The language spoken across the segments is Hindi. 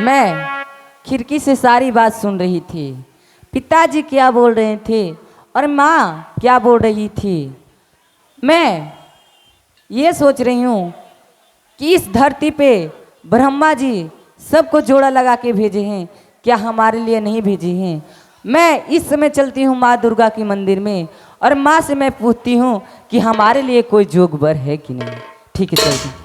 मैं खिड़की से सारी बात सुन रही थी। पिताजी क्या बोल रहे थे और माँ क्या बोल रही थी। मैं ये सोच रही हूँ कि इस धरती पे ब्रह्मा जी सबको जोड़ा लगा के भेजे हैं, क्या हमारे लिए नहीं भेजे हैं। मैं इस समय चलती हूँ माँ दुर्गा के मंदिर में और माँ से मैं पूछती हूँ कि हमारे लिए कोई जोग वर है कि नहीं। ठीक है, चलती।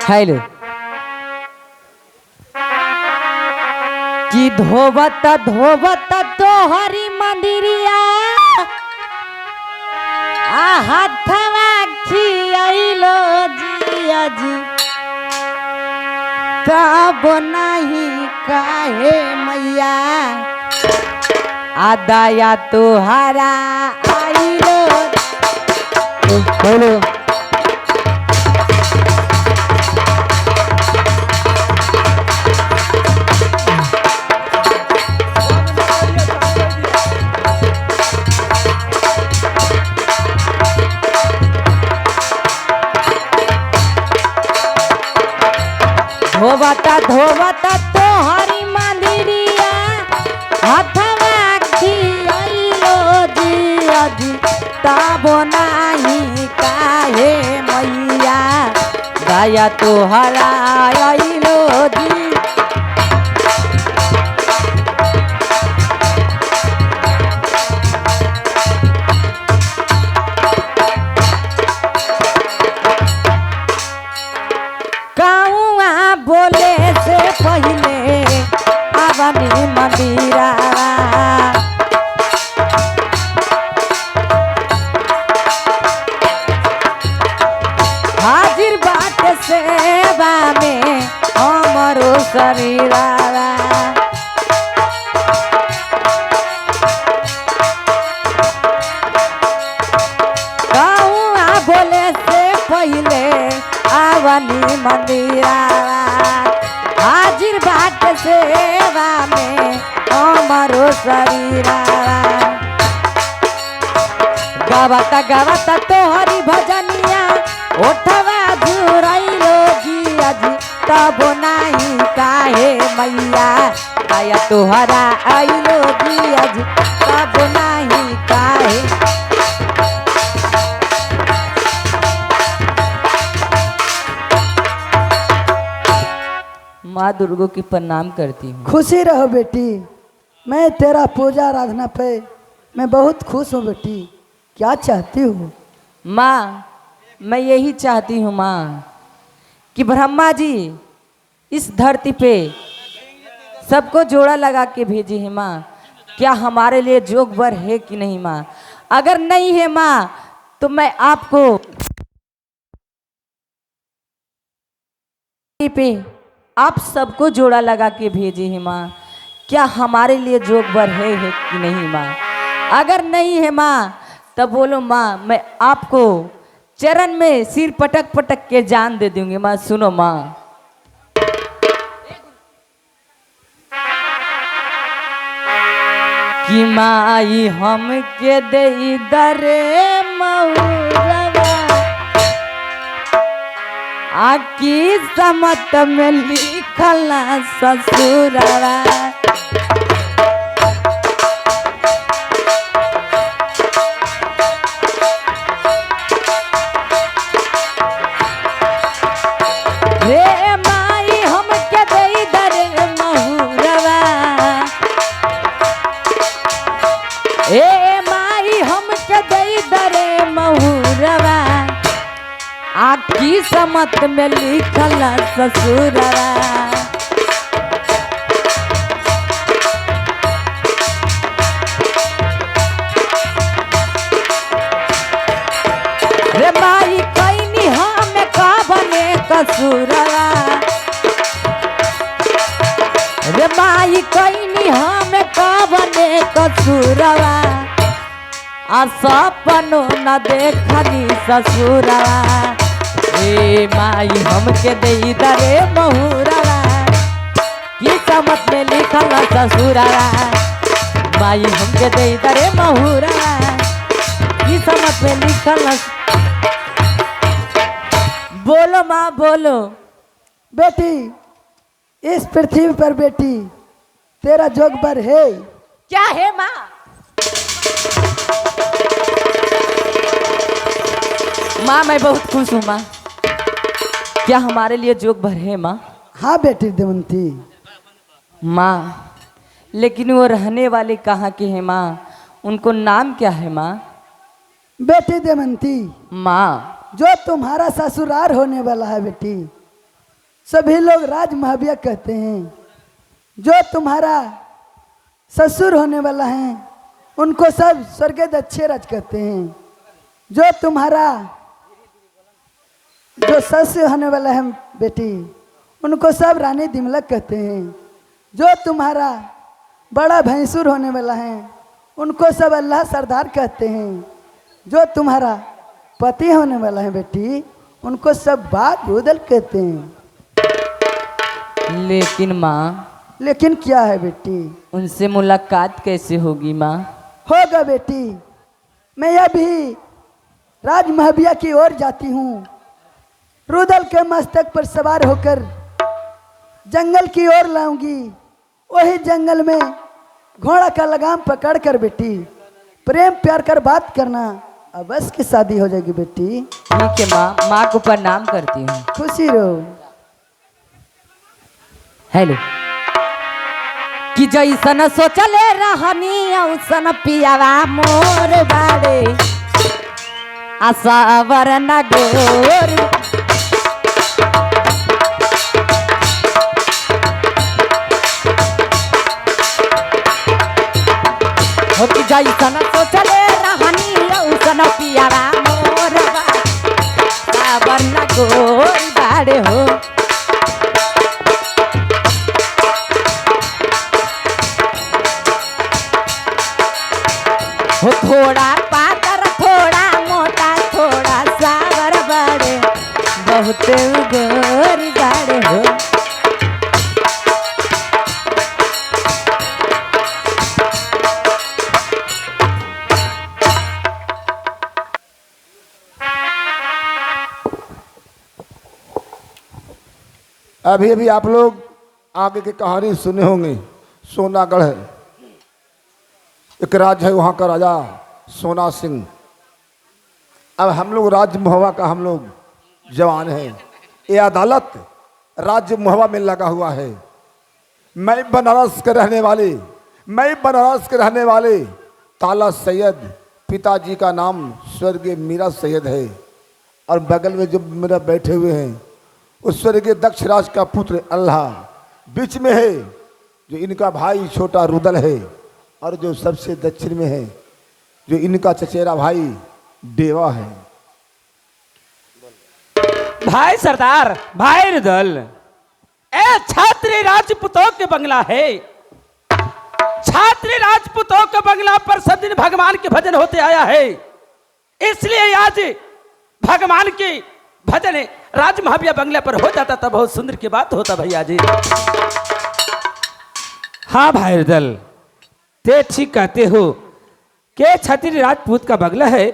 हेलो कि धोबत धोबत तोहरी मंदिरिया हाथवा खियाइलो जिया जी तब नहीं काहे मैया आदाया तोहरा आइलो। हेलो धोबता धोबता तोहरी मंदिरिया हाथवा खियाइलो जिया जी तब नाही काहे मैया दया तोहरा आइलो जी। बोले से पहले आवनी मंदिरा हाजिर बाट सेवा में हमरो शरीरा बोले से पहले आवनी मंदिरा हाजिर बाट सेवा में हमारो शरीरा गावता गावता तोहरी भजनिया ओठवा झुरैलो जिया जी तब नाही काहे मैया दया तोहरा आइलो जिया जी तब नाही काहे। माँ दुर्गा की प्रणाम करती हूँ। खुशी रहो बेटी, मैं तेरा पूजा आराधना पे मैं बहुत खुश हूँ बेटी। क्या चाहती हूँ? माँ मैं यही चाहती हूँ माँ कि ब्रह्मा जी इस धरती पे सबको जोड़ा लगा के भेजे हैं माँ, क्या हमारे लिए जोग वर है कि नहीं माँ। अगर नहीं है माँ तो मैं आपको पे आप सबको जोड़ा लगा के भेजे हैं माँ, क्या हमारे लिए जोग वर है कि नहीं माँ। अगर नहीं है माँ तब बोलो माँ मैं आपको चरण में सिर पटक पटक के जान दे दूंगी माँ। सुनो माँ कि माई हम के दे दरे मऊरवा आकी समत में लिखल ससुरवा रे माई हमके दे दरे महुरवा ए माई हमके दे दरे महुरवा आकी समत में लिखल ससुरवा रे माई कैनी हमें का बने कसूरवा रे माई कैनी हमें का बने कसूरवा आ सपनो न देखनी ससुरवा ए माई हमके दे दरे महुरवा किस्मत में लिखल न ससुरवा माई हमके दे दरे महुरवा किस्मत में लिखल न। बोलो माँ बोलो। बेटी, इस पृथ्वी पर बेटी तेरा जोगबर है। क्या है माँ? माँ मैं बहुत खुश हूँ माँ। क्या हमारे लिए जोग भर है माँ? हाँ बेटी देवंती। माँ लेकिन वो रहने वाले कहाँ के हैं माँ? उनको नाम क्या है माँ? बेटी देवंती, माँ जो तुम्हारा ससुराल होने वाला है बेटी, सभी लोग राज महाविया कहते हैं। जो तुम्हारा ससुर होने वाला है उनको सब स्वर्गीय अच्छे राज कहते हैं। जो तुम्हारा जो ससुर होने वाला है बेटी, उनको सब रानी दिमलक कहते हैं। जो तुम्हारा बड़ा भैंसुर होने वाला है उनको सब अल्लाह सरदार कहते हैं। जो तुम्हारा पति होने वाला है बेटी, उनको सब बाग उदल कहते हैं। लेकिन माँ, लेकिन क्या है बेटी? उनसे मुलाकात कैसे होगी माँ? होगा बेटी। मैं अभी राज महाविया की ओर जाती हूँ। रुदल के मस्तक पर सवार होकर जंगल की ओर लाऊंगी। वही जंगल में घोड़ा का लगाम पकड़ कर बेटी प्रेम प्यार कर बात करना, अवश्य की शादी हो जाएगी बेटी। ठीक है माँ, माँ को प्रणाम करती हूँ। खुशी रहो। हेलो। कि जैसन सोचले रहनी औसन पियावा मोर बाड़े आसावर न गोर हो कि जैसन सोचले रहनी औसन पियावा मोर आसावर न गोर बाड़े हो। हो थोड़ा पातर थोड़ा मोटा थोड़ा सावर बड़े बहुत गोरी बड़े हो। अभी अभी आप लोग आगे की कहानी सुने होंगे। सोनागढ़ है, एक राज्य है, वहाँ का राजा सोना सिंह। अब हम लोग राज्य महुआ का हम लोग जवान हैं। ये अदालत राज्य महुआ में लगा हुआ है। मैं बनारस के रहने वाले ताला सैयद, पिताजी का नाम स्वर्गीय मीरा सैयद है। और बगल में जो मेरा बैठे हुए हैं उस स्वर्गीय दक्ष राज का पुत्र अल्लाह, बीच में है जो इनका भाई छोटा रुदल है, और जो सबसे दक्षिण में है जो इनका चचेरा भाई देवा है। भाई सरदार, भाई रुदल, ए छात्री राजपूतों के बंगला है। छात्री राजपूतों के बंगला पर सब दिन भगवान के भजन होते आया है। इसलिए आज भगवान की भजन राज महाविया बंगले पर हो जाता तो बहुत सुंदर की बात होता भैया जी। हाँ भाई रुदल, ते ठीक कहते हो कि छत्री राजपूत का बंगला है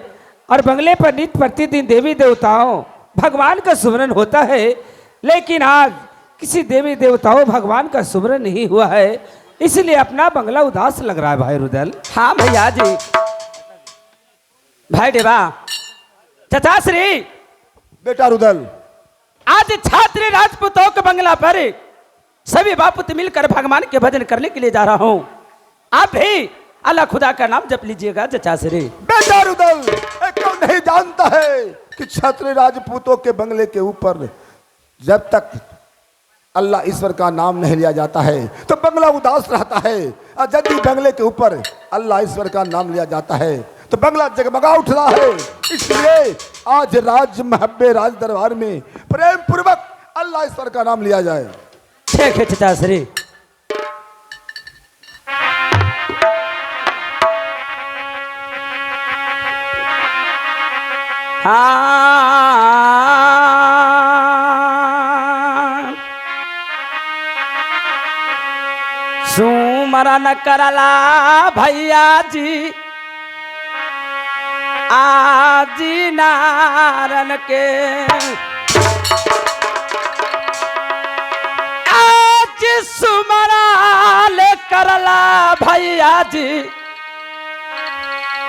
और बंगले पर नित्य प्रतिदिन देवी देवताओं भगवान का सुमरन होता है। लेकिन आज किसी देवी देवताओं भगवान का सुमरन नहीं हुआ है, इसलिए अपना बंगला उदास लग रहा है भाई रुदल। हाँ भैया जी। भाई देवा, चाचा श्री, बेटा रुदल, आज छात्र राजपूतों के बंगला पर सभी बापुत मिलकर भगवान के भजन करने के लिए जा रहा हूँ। आप भी अल्लाह खुदा का नाम जप लीजिएगा चाचा श्री। बेटा रुदल, क्यों नहीं जानता है कि छत्री राजपूतों के बंगले के ऊपर जब तक अल्लाह ईश्वर का नाम नहीं लिया जाता है तो बंगला उदास रहता है, और यदि बंगले के ऊपर अल्लाह ईश्वर का नाम लिया जाता है तो बंगला जगमगा उठ रहा है। इसलिए आज राज महब्बे राज दरबार में प्रेम पूर्वक अल्लाह ईश्वर का नाम लिया जाए। ठीक है चाचा श्री। हाँ सुमरन करला भैया जी आज नारन के आज सुमरन करला भैया जी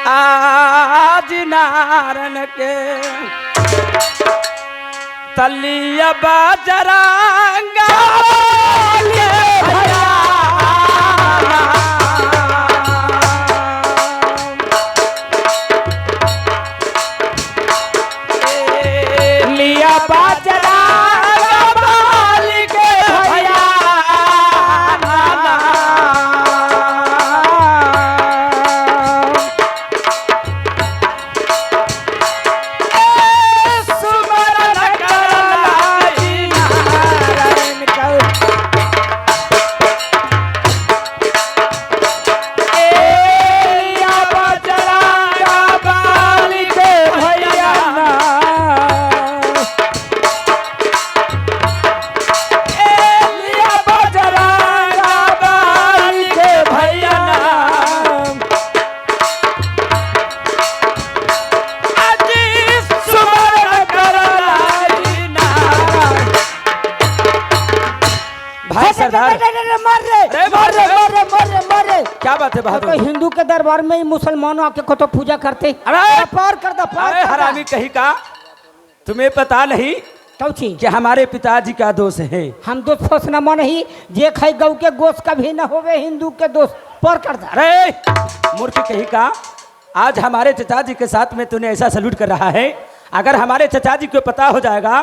आज नारन के तलिया बाजरांगा भैया लिया बाजरांगा बाली के भैया क्या बात है बहादुर? तो हिंदू के दरबार में ही मुसलमानों आके को तो पूजा करते। अरे पार कर दो, पार अरे कर दो। हरामी कहीं का तुम्हें पता नहीं कौची कि हमारे पिताजी का दोष है? हम दोस्त फोसनमा नहीं जे खाई गौ के गोश्त कभी न होवे हिंदू के दोस्त पार कर दो। अरे मूर्ख कहीं का आज हमारे चचाजी के साथ में तूने ऐसा सलूट कर रहा है। अगर हमारे चचाजी को पता हो जाएगा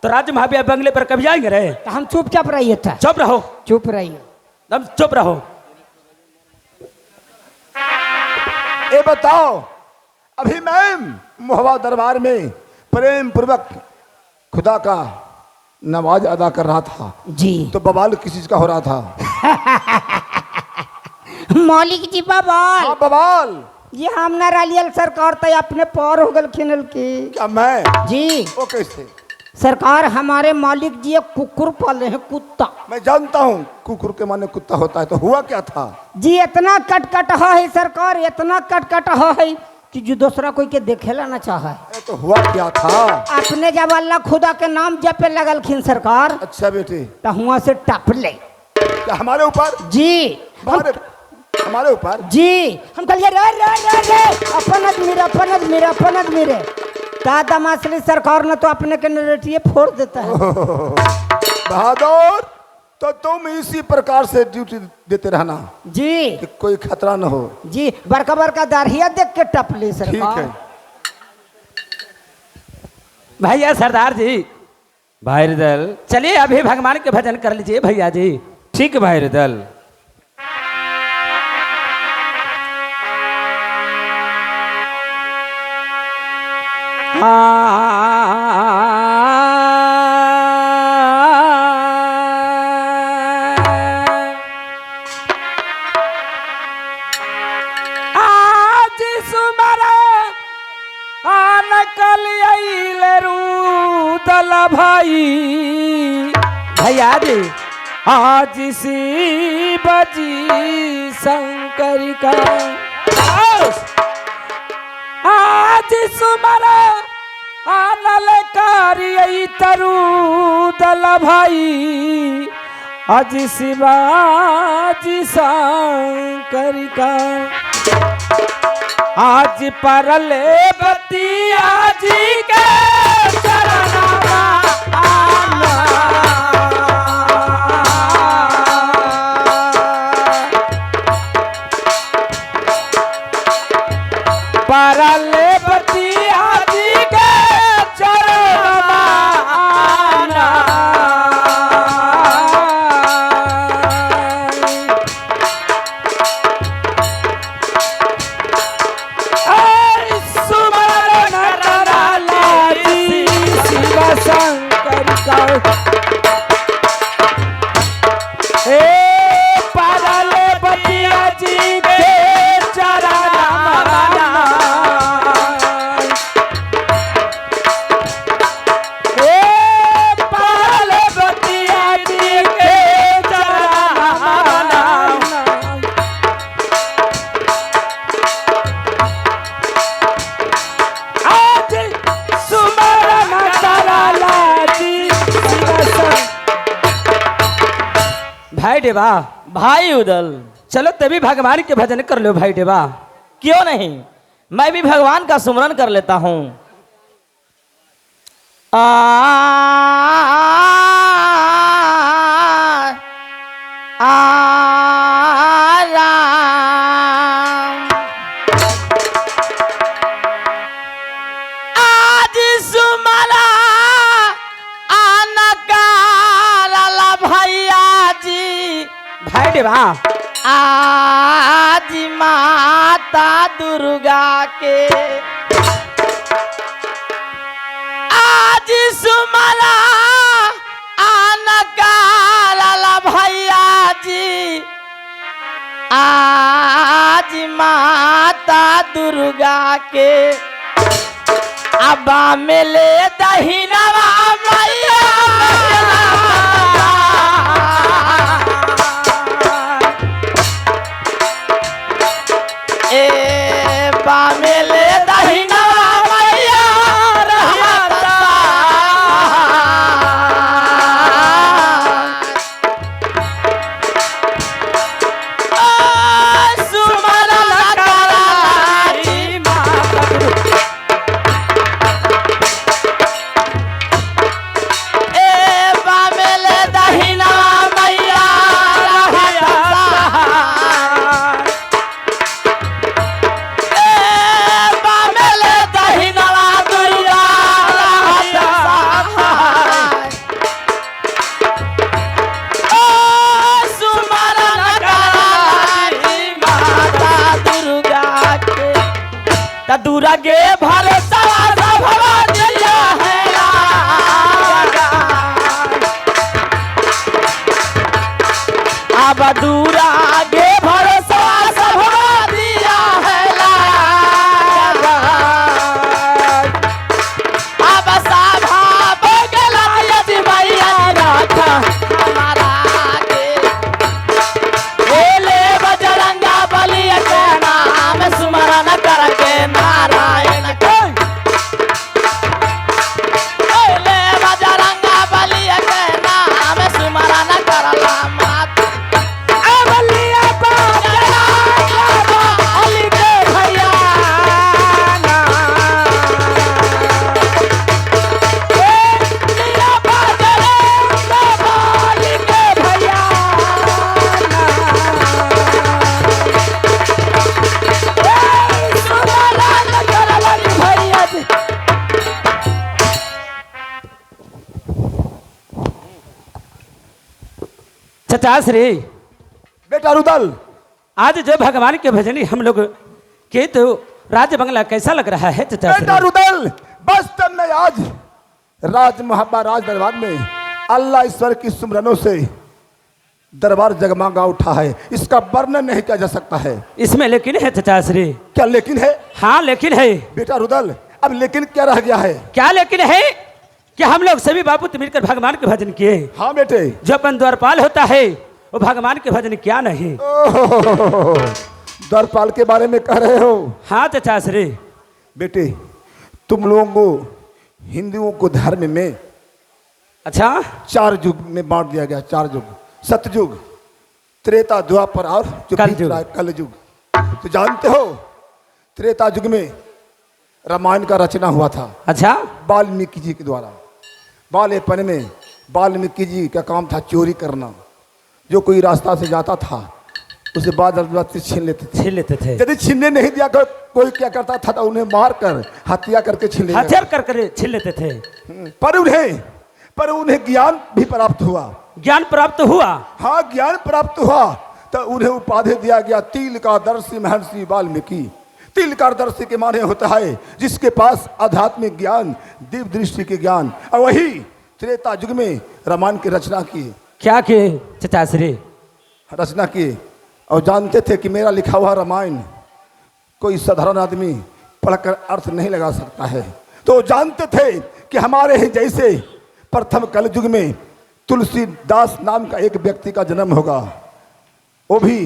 तो राज महाविया बंगले पर कभी जाएंगे रे? तो हम चुपचाप रहिए था। चुप रहो, चुप रहिए। एकदम चुप रहो। ये बताओ, अभी मैं मोहवा दरबार में प्रेम पूर्वक खुदा का नमाज अदा कर रहा था जी तो बवाल किस चीज का हो रहा था? मौलिक जी बाबा हाँ बवाल। ये हम नारायण सरकार तो अपने पार हो गल खिनल की क्या मैं? जी वो कैसे? सरकार हमारे मालिक जी एक कुकुर पाले हैं, कुत्ता। मैं जानता हूँ कुकुर के माने कुत्ता होता है, तो हुआ क्या था? जी इतना कटकट है सरकार, इतना कटकट है कि जो दूसरा कोई के देखेला ना चाहे। ये तो हुआ क्या था? अपने जब अल्लाह खुदा के नाम जपे लगलखिन सरकार अच्छा बेटे, तो हुआ से टप ले। क्या हमारे ऊपर? जी हमारे ऊपर? जी हम कहिए रे रे रे रे अपन आदमी दादा मासली सरकार ने तो अपने के नरेटिए फोड़ देता है। बहादुर, तो तुम इसी प्रकार से ड्यूटी देते रहना जी कि कोई खतरा न हो। जी बड़का बड़का दाढ़िया देख के टप ली ठीक सरकार। है। भैया सरदार जी, भाई दल चलिए अभी भगवान के भजन कर लीजिए भैया जी। ठीक है भाई दल। आज सुमरा आन कल रूदल भाई भैया जी आज सी बजी शंकर का आज सुमरा आनल कार्य तरु दल भाई आज शिवाजी शंकर का आज परले बतिया जी के चरणवा आना परले बतिया जी के चरणवा आना शंकर का परले बतिया जी के चरणवा देवा, भाई उदल, चलो तभी भगवान के भजन कर लो भाई देवा। क्यों नहीं, मैं भी भगवान का सुमरन कर लेता हूँ। आ राम, आज सुमरा आना काला भैया जी, भाई देवा, आज माता दुर्गा के, आज सुमला आना काला भैया जी, आज माता दुर्गा के, अबा मिले दहिनवा मैया, ए बामेले दहिना मैया रहता, सुमरन करारी माता, ए बामेले दहिना मैया रहता, दूरा के भरोसा दिया है, अब दूरा के भरोसा दिया है, अब साभा बगला यदि मैया रखा हमारा के, बोले बजरंगा बलि के नाम सुमरन करके नारायण के, बोले बजरंगा बलि के नाम सुमरन करला माता, बलिया बलि के भैया ना, बलिया बजरंगा बलि के भैया चचा श्री, बेटा रुदल, आज जो भगवान के भजनी हम लोग के तो राज बंगला कैसा लग रहा है चचा बेटा श्री? रुदल, वास्तव में आज राज महाबा राज दरबार में अल्लाह ईश्वर की सुमरनों से दरबार जगमगा उठा है, इसका वर्णन नहीं किया जा सकता है। इसमें लेकिन है चचा श्री। क्या लेकिन है? हाँ लेकिन है। बेटा रुदल, अब लेकिन क्या रह गया है? क्या लेकिन है कि हम लोग सभी बाबू मिलकर भगवान के भजन किए। हाँ बेटे, जो अपन द्वारपाल होता है वो भगवान के भजन क्या नहीं। द्वारपाल के बारे में कह रहे हो? हाँ चचा श्री। बेटे, तुम लोगों को हिंदुओं को धर्म में अच्छा 4 युग में बांट दिया गया। 4 युग, सतयुग, त्रेता, द्वापर और जो कलयुग। कलयुग। तो जानते हो त्रेता युग में रामायण का रचना हुआ था। अच्छा, वाल्मीकि जी के द्वारा। बालेपन में वाल्मीकि जी का काम था चोरी करना। जो कोई रास्ता से जाता था उसे बाद से छीन लेते थे। यदि छीनने नहीं दिया कोई क्या करता था तो उन्हें मार कर हत्या करके छीन लेते। हथियार कर छीन लेते थे। पर उन्हें ज्ञान भी प्राप्त हुआ। ज्ञान प्राप्त हुआ। हाँ, ज्ञान प्राप्त हुआ तो उन्हें उपाधि दिया गया तिलकादर्शी महर्षि वाल्मीकि। तिलकादर्शी के माने होता है जिसके पास आध्यात्मिक ज्ञान, दिव्य दृष्टि के ज्ञान। और वही त्रेता युग में रामायण की रचना की। क्या किए चचा श्री? रचना किए और जानते थे कि मेरा लिखा हुआ रामायण कोई साधारण आदमी पढ़कर अर्थ नहीं लगा सकता है। तो जानते थे कि हमारे ही जैसे प्रथम कलयुग में तुलसीदास नाम का एक व्यक्ति का जन्म होगा। वो भी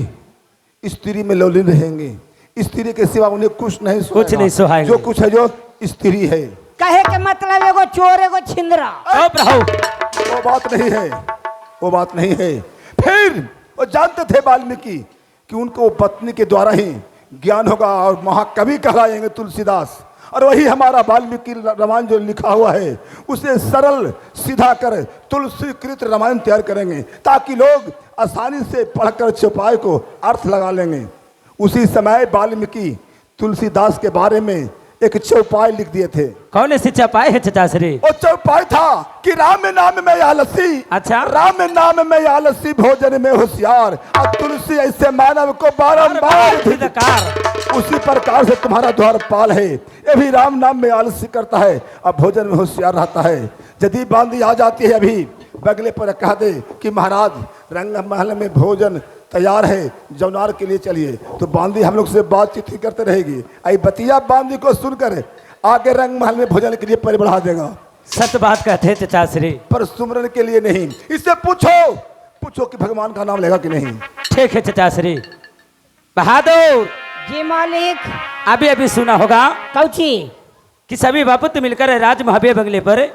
स्त्री में लौलीन रहेंगे। स्त्री के सिवा उन्हें कुछ नहीं सुहाएगा। जो कुछ है जो स्त्री है। कहे के मतलब एगो चोर एगो छिंदरा। वो बात नहीं है, वो बात नहीं है। फिर और जानते थे वाल्मीकि कि उनको पत्नी के द्वारा ही ज्ञान होगा और महाकवि कहलाएंगे तुलसीदास। और वही हमारा वाल्मीकि रामायण जो लिखा हुआ है उसे सरल सीधा कर तुलसीकृत रामायण तैयार करेंगे ताकि लोग आसानी से पढ़कर चौपाई को अर्थ लगा लेंगे। उसी समय वाल्मीकि तुलसीदास के बारे में एक चौपाई लिख दिए थे। कौन ऐसी चौपाई है चाचा श्री? वो चौपाई था कि राम नाम में आलसी, अच्छा। राम नाम में आलसी भोजन में होशियार, और तुलसी ऐसे मानव को बारंबार धिक्कार। उसी प्रकार से तुम्हारा द्वारपाल है, ये भी राम नाम में आलसी करता है और भोजन में होशियार रहता है। यदि बांदी आ जाती है अभी बगले पर कह दे कि महाराज रंग महल में भोजन तैयार है, जौनार के लिए चलिए, तो बांदी हम लोग से बातचीत ही करते रहेगी। आई बतिया बांदी को सुनकर आगे रंग महल में भोजन के लिए पैर बढ़ा देगा। सत्य बात कहते हैं चाचा श्री, पर सुमरन के लिए नहीं। इससे पूछो कि भगवान का नाम लेगा कि नहीं। ठीक है चाचा श्री। बहादुर जी मालिक। अभी अभी सुना होगा कौची? कि सभी बापुत मिलकर राज महाबे बंगले पर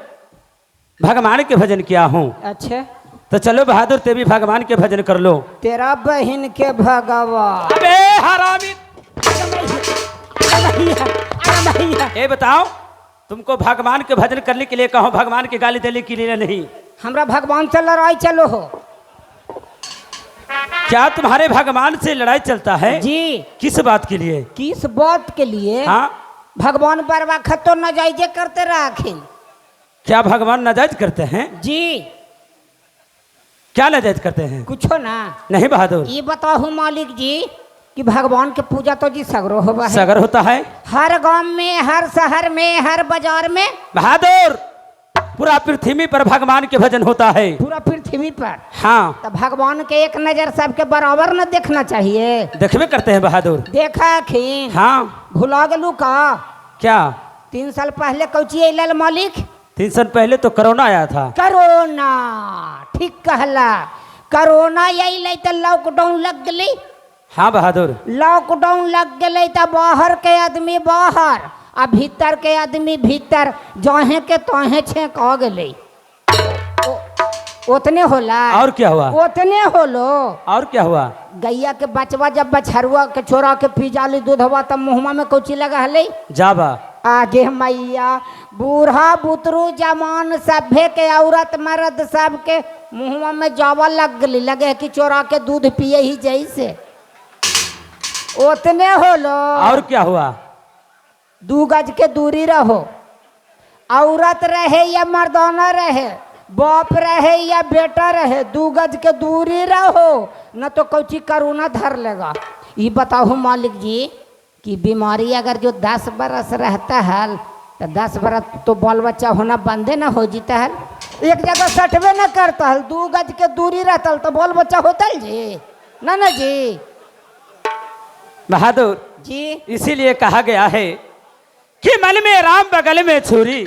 भगवान के भजन किया हूँ। अच्छा, तो चलो बहादुर ते भी भगवान के भजन कर लो। तेरा बहन के भगवान। अबे हरामी, ये बताओ तुमको भगवान के भजन करने के लिए कहो, भगवान के गाली देने के लिए नहीं। हमरा भगवान से लड़ाई चलो हो। क्या तुम्हारे भगवान से लड़ाई चलता है? जी। किस बात के लिए? किस बात के लिए? हाँ, भगवान बर वक्त तो नाजायजे करते रखिन। क्या भगवान नाजायज करते हैं? जी। क्या नाजायज करते हैं? कुछो ना। नहीं बहादुर, ये बताओ मालिक जी कि भगवान के पूजा तो जी सगरो होगा है। सगर होता है हर गांव में, हर शहर में, हर बाजार में। बहादुर पूरा पृथ्वी पर भगवान के भजन होता है। पूरा पृथ्वी पर। हाँ, तो भगवान के एक नजर सबके बराबर न देखना चाहिए। देखबे करते हैं बहादुर। देखा खीन। हाँ, भुला गलू का? क्या 3 साल पहले कौची अल मालिक? 3 साल पहले तो कोरोना आया था। कोरोना, ठीक कहला। कोरोना अल तो लॉकडाउन लग गई। हाँ बहादुर, लॉकडाउन लग गई तो बाहर के आदमी बाहर आ भीतर के आदमी भीतर, जहे के तहे छेक आ गई। उतने होला। और क्या हुआ? उतने होलो। और क्या हुआ? गैया के बचवा जब बछरुआ के छोरा के पी जाली दूध हवा तब मुहमा में कौची लगा हले? जाबा। आगे मैया बूढ़ा बुतरू जवान सभे के औरत मर्द सब के मुहमा में जावा लग गली। लगे कि चोरा के दूध पिए ही जैसे। उतने होलो। और क्या हुआ? 2 गज के दूरी रहो। औरत रहे या मर्दाना रहे, बाप रहे या बेटा रहे, 2 गज के दूरी रहो, न तो कौची करोना धर लेगा। ये बताओ मालिक जी कि बीमारी अगर जो 10 बरस रहता है तो 10 बरस तो बाल बच्चा होना बंदे न हो जीता है। एक जगह सटवे न करता है, 2 गज के दूरी रहता तो बाल बच्चा होता है जी ना जी। बहादुर जी। इसीलिए कहा गया है कि मन में राम बगल में छुरी,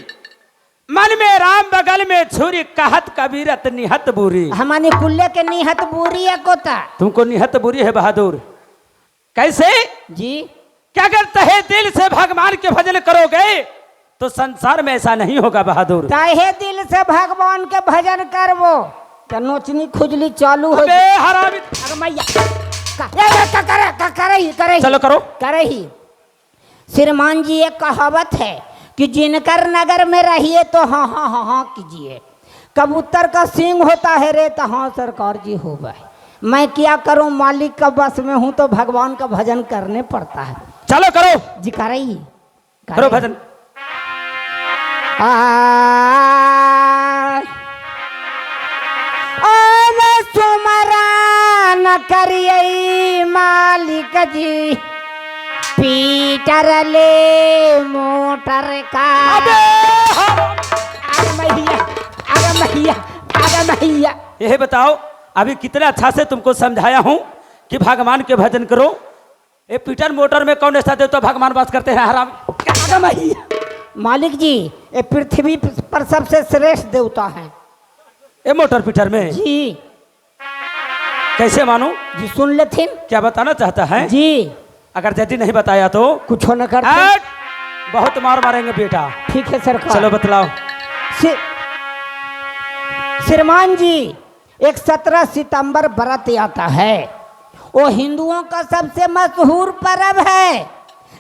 मन में राम बगल में छुरी, कहत कबीरत निहत बुरी। हमारे कुल्ले के निहत बुरी है कोता। तुमको निहत बुरी है बहादुर। कैसे? जी। क्या अगर तहे दिल से भगवान के भजन करोगे तो संसार में ऐसा नहीं होगा बहादुर। तहे दिल से भगवान के भजन करवो तो नोचनी खुजली चालू हो। अबे हरामी, अरे मैया करे चलो करो। करे ही। श्रीमान जी एक कहावत है कि जिनकर नगर में रहिए तो हाँ हाँ हाँ हाँ कीजिए। कबूतर का सींग होता है रे तो हाँ सरकार जी हो गए। मैं क्या करूं, मालिक का बस में हूं तो भगवान का भजन करने पड़ता है। चलो करो। जी करे ही। करो भजन। सुमरान करिए मालिक जी, पीटर ले मोटर का। अरे मैया, अरे मैया, अरे मैया। यह बताओ अभी कितने अच्छा से तुमको समझाया हूं कि भगवान के भजन करो। ये पीटर मोटर में कौन ऐसा देवता भगवान बात करते हैं? हराम। अरे मैया। मालिक जी ये पृथ्वी पर सबसे श्रेष्ठ देवता है। ये मोटर पीटर में जी। कैसे मानूं? जी सुन लेथिन। क्या बताना चाहता है? जी। अगर यदि नहीं बताया तो कुछ न करते। हट! बहुत मार मारेंगे बेटा। ठीक है सरकार। चलो बतलाओ। श्रीमान जी एक 17 सितंबर व्रत आता है। वो हिंदुओं का सबसे मशहूर पर्व है।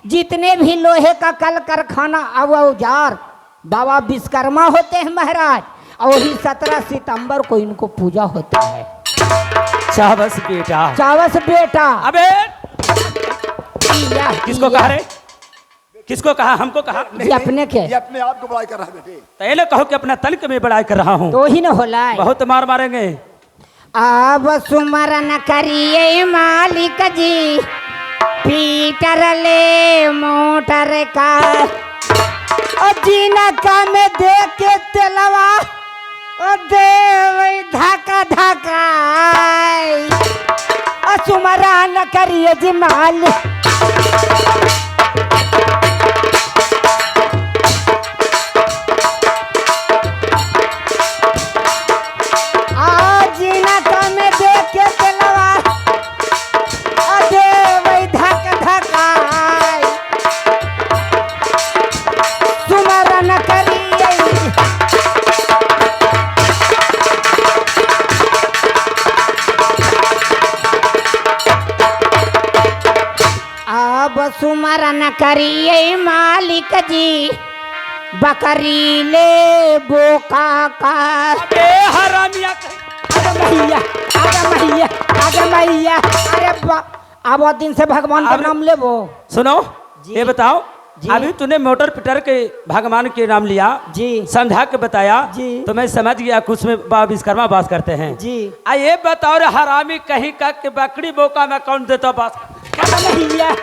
जितने भी लोहे का कल कारखाना औजार बाबा विश्वकर्मा होते हैं महाराज, और वही 17 सितंबर को इनको पूजा होता है। शाबाश बेटा। चावस बेटा। अबे या, किसको या। कहा रे? किसको कहा? हमको कहा? जी अपने के ये अपने आप को बड़ाई कर रहा है बेटे। पहले कहो कि अपना तन के मैं बड़ाई कर रहा हूँ। तो ही न होला। बहुत मार मारेंगे। अब सुमरन करिए मालिक जी, पीटर ले मोटर का, और जीना का में देख के तेलवा, और दे धाका धाका, और सुमरन करिए जी मालिक। सुमरन करिए मालिक जी, बकरी ले बोका का। अबे हरामिया। आगे मैया, आगे मैया, आगे मैया। अरे अब वो दिन से भगवान का नाम ले वो। सुनो, जी। ये बताओ, जी। अभी तूने मोटर पिटर के भगवान के नाम लिया, जी। समझा के बताया, जी। तो मैं समझ गया कुछ में बाबा विश्वकर्मा बास करते हैं। जी। आ ये बताओ रे हरामी, कहीं का के बकरी बोका में कौन देता बास? आगे मैया।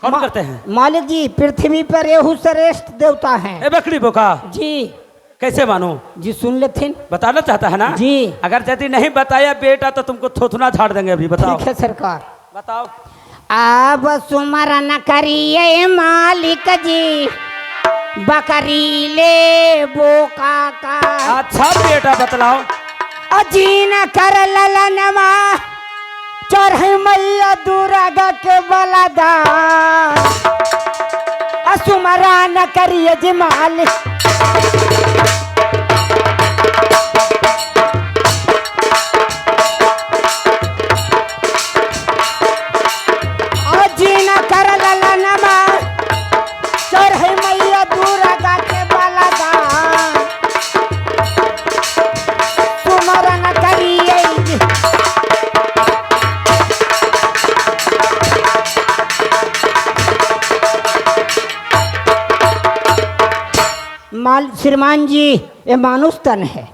कौन करते हैं? मालिक जी पृथ्वी पर एहू श्रेष्ठ देवता हैं। ए बकरी बोका जी कैसे मानूं? जी सुन लेथिन। बताना चाहता है ना? जी। अगर यदि नहीं बताया बेटा तो तुमको थोथना झाड़ देंगे। अभी बताओ। ठीक है सरकार। बताओ। अब सुमरन करिए मालिक जी, बकरी ले बोका का। अच्छा बेटा बतलाओ। अजीन कर ललनमा, चढ़े मैया दुर्गा के बलदा, सुमरन करिए जी मालिक। अजीन कर ललनमा, चढ़े मैया दुर्गा के बलदा, सुमरन करिए जी। श्रीमान जी ये मानुष तन है,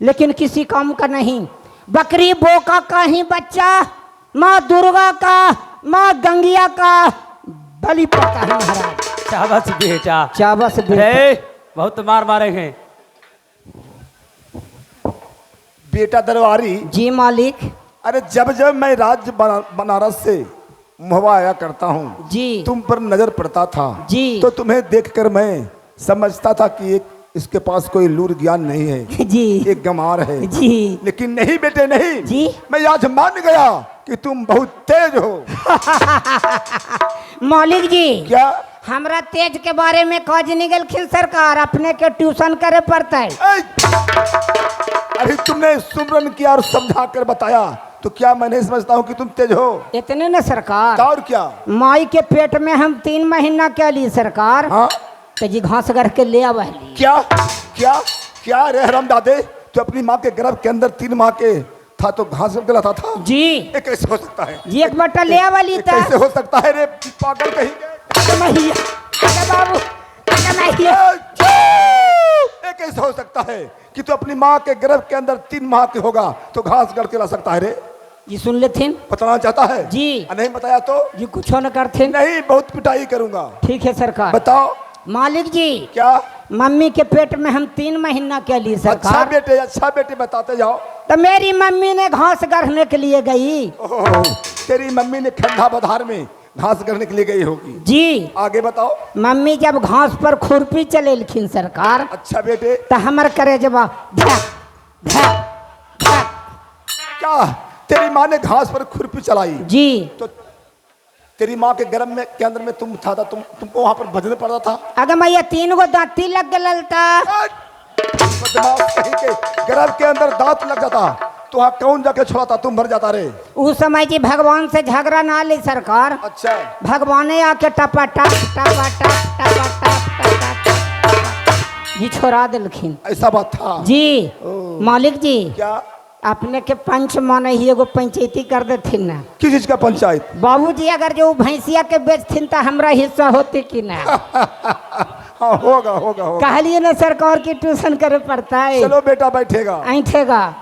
लेकिन किसी काम का नहीं। बकरी बोका का ही बच्चा माँ दुर्गा का, माँ गंगिया का बलि पड़ता है महाराज। शाबाश बेटा। चाबस अरे बहुत मार मारेंगे। बेटा दरबारी, जी मालिक। अरे जब जब मैं राज्य बनारस से मुहवा आया करता हूँ, जी तुम पर नजर पड़ता था, जी। तो तुम्हें देखकर मैं समझता था कि एक इसके पास कोई लूर ज्ञान नहीं है, जी एक गंवार है। जी लेकिन नहीं बेटे नहीं, जी। मैं आज मान गया कि तुम बहुत तेज हो। मालिक जी क्या? हमरा तेज के बारे में कह निकल खिल सरकार, अपने के ट्यूशन करे पड़ता है। अरे तुमने सुमरन किया और समझा कर बताया, तो क्या मैं नहीं समझता हूँ कि तुम तेज हो? इतने न सरकार, और क्या? माई के पेट में हम 3 महीना के लिए सरकार, हाँ तो जी घास घर के ले आवा ली। क्या क्या क्या रे हराम दादे, तो अपनी माँ के गर्भ के अंदर 3 माह के था तो घास गलाता था? जी ये कैसे हो सकता है? जी एक बट्टा ले आवा ली ये था। कैसे हो सकता है रे पागल कहीं मैया, आजा बाबू, आजा मैया। ये कैसे हो सकता है कि तू अपनी माँ के गर्भ के अंदर 3 माह के होगा तो घास गढ़ के ला सकता है रे? जी सुन लेथिन। बताना चाहता है? जी। नहीं बताया तो जी कुछ न करथिन। नहीं, बहुत पिटाई करूंगा। ठीक है सरकार। बताओ। मालिक जी क्या? मम्मी के पेट में हम 3 महीना के लिए अच्छा सरकार, बेटे बताते जाओ। तो मेरी मम्मी ने घास गढ़ने के लिए गई। ओह, तेरी मम्मी ने खंडा बधार में घास गढ़ने के लिए गई होगी। जी आगे बताओ। मम्मी जब घास पर खुरपी चलेलखिन सरकार, अच्छा बेटे। तो हमर करे जब धक धक धक। क्या तेरी माँ ने घास पर खुरपी चलाई? जी तो तेरी माँ के गर्भ में के अंदर में तुम था तुमको वहां पर भजन पड़ता था? अगर मैया 3 गो दांती लग गलता। बदमाश कहीं के गर्भ के अंदर दांत लग जाता तो हाँ कौन जाके छोड़ाता, तुम मर जाता रे। उस समय जी भगवान से झगड़ा ना ली सरकार, अच्छा भगवाने आके टपा टप जी छोड़ा दिलखिन ऐसा बात था जी। मालिक जी क्या? अपने के पंच माने ही एगो पंचायती कर देथिन ना किस चीज का पंचायत? बाबूजी, अगर जो भैंसिया के बेचथिन तो हमरा हिस्सा होती कि ना? हाँ होगा होगा होगा। कहलिए ना सरकार की ट्यूशन करे पड़ता है, चलो बेटा बैठेगा। ऐठेगा